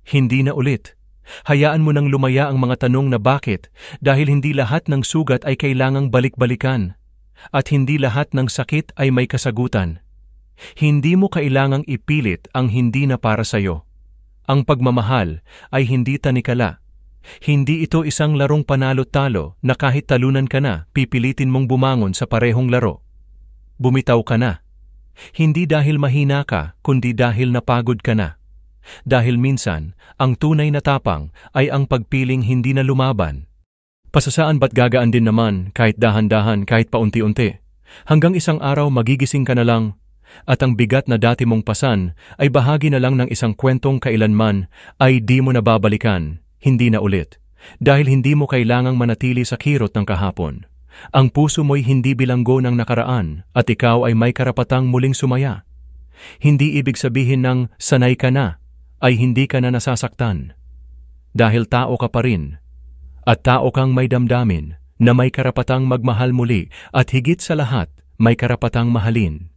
Hindi na ulit. Hayaan mo nang lumaya ang mga tanong na bakit, dahil hindi lahat ng sugat ay kailangang balik-balikan. At hindi lahat ng sakit ay may kasagutan. Hindi mo kailangang ipilit ang hindi na para sa'yo. Ang pagmamahal ay hindi tanikala. Hindi ito isang larong panalo-talo na kahit talunan ka na, pipilitin mong bumangon sa parehong laro. Bumitaw ka na. Hindi dahil mahina ka, kundi dahil napagod ka na. Dahil minsan, ang tunay na tapang ay ang pagpiling hindi na lumaban. Pasasaan ba't gagaan din naman, kahit dahan-dahan, kahit paunti-unti. Hanggang isang araw magigising ka na lang, at ang bigat na dati mong pasan ay bahagi na lang ng isang kwentong kailanman ay di mo na babalikan, hindi na ulit. Dahil hindi mo kailangang manatili sa kirot ng kahapon. Ang puso mo'y hindi bilanggo ng nakaraan at ikaw ay may karapatang muling sumaya. Hindi ibig sabihin ng sanay ka na ay hindi ka na nasasaktan. Dahil tao ka pa rin. At tao kang may damdamin na may karapatang magmahal muli at higit sa lahat may karapatang mahalin.